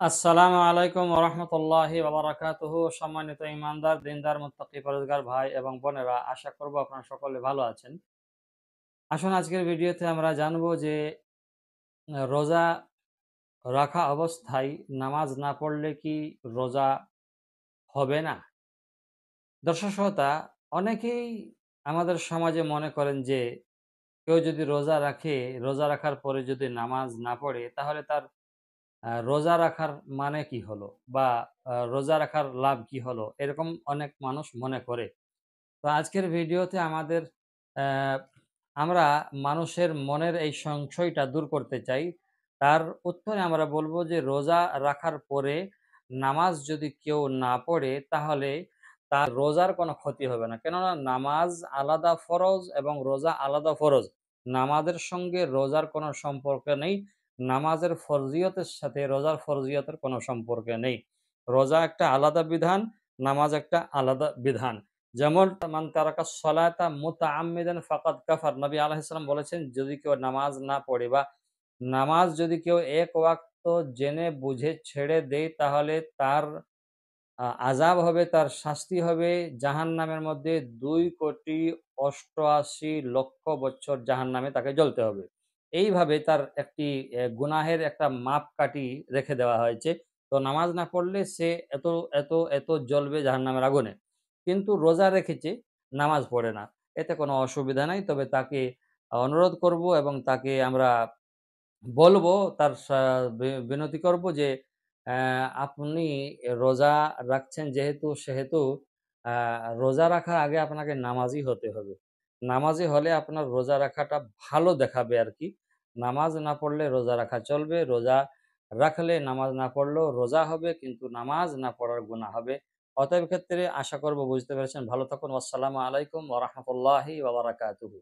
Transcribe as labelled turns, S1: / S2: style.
S1: আসসালামু আলাইকুম ওরহমতুল্লাহি ওবারাকাতুহু। সম্মানিত ইমানদার, দিনদার, মুত্তাকি, পরেজগার ভাই এবং বোনেরা, আশা করব আপনারা সকলে ভালো আছেন। আসুন আজকের ভিডিওতে আমরা জানবো যে রোজা রাখা অবস্থায় নামাজ না পড়লে কি রোজা হবে না? দর্শক শ্রোতা, অনেকেই আমাদের সমাজে মনে করেন যে কেউ যদি রোজা রাখে, রোজা রাখার পরে যদি নামাজ না পড়ে তাহলে তার রোজা রাখার মানে কি হলো? বা রোজা রাখার লাভ কি হলো? এরকম অনেক মানুষ মনে করে। তো আজকের ভিডিওতে অ্যা আমরা মানুষের মনের এই সংশয়টা দূর করতে চাই। তার উত্তরে আমরা বলব যে রোজা রাখার পরে নামাজ যদি কেউ না পড়ে তাহলে তার রোজার কোনো ক্ষতি হবে না। কেননা নামাজ আলাদা ফরজ এবং রোজা আলাদা ফরজ। নামাজের সঙ্গে রোজার কোনো সম্পর্ক নেই। নামাজের ফরজিয়তের সাথে রোজার ফরজিয়তের কোনো সম্পর্ক নেই। রোজা একটা আলাদা বিধান, নামাজ একটা আলাদা বিধান। যেমন মান তারাকা সলাতা মুতাআম্মিদান ফাকাদ কাফার। নবী আলাইহিস সালাম বলেছেন, যদি কেউ নামাজ না পড়ে বা নামাজ যদি কেউ এক ওয়াক্ত জেনে বুঝে ছেড়ে দেয় তাহলে তার আযাব হবে, তার শাস্তি হবে জাহান্নামের মধ্যে ২,৮৮,০০,০০০ বছর জাহান্নামে তাকে জ্বলতে হবে। এইভাবে তার একটি গুনাহের একটা মাপকাঠি রেখে দেওয়া হয়েছে। তো নামাজ না পড়লে সে এত, এত জ্বলবে জাহান্নামের আগুনে। কিন্তু রোজা রেখেছে, নামাজ পড়ে না। এতে কোনো অসুবিধা নাই। তবে তাকে অনুরোধ করব এবং তাকে আমরা বলবো, তার বিনতি করব যে আপনি রোজা রাখছেন যেহেতু, সেহেতু আ রোজা রাখার আগে আপনাকে নামাজি হতে হবে। নামাজি হলে আপনার রোজা রাখাটা ভালো দেখাবে আরকি। নামাজ না পড়লে রোজা রাখা চলবে। রোজা রাখলে নামাজ না পড়লেও রোজা হবে, কিন্তু নামাজ না পড়ার গুনাহ হবে। অতএব ক্ষেত্রে আশা করব বুঝতে পেরেছেন। ভালো থাকুন। আসসালামু আলাইকুম ওয়া রাহমাতুল্লাহি ওয়া বারাকাতুহু।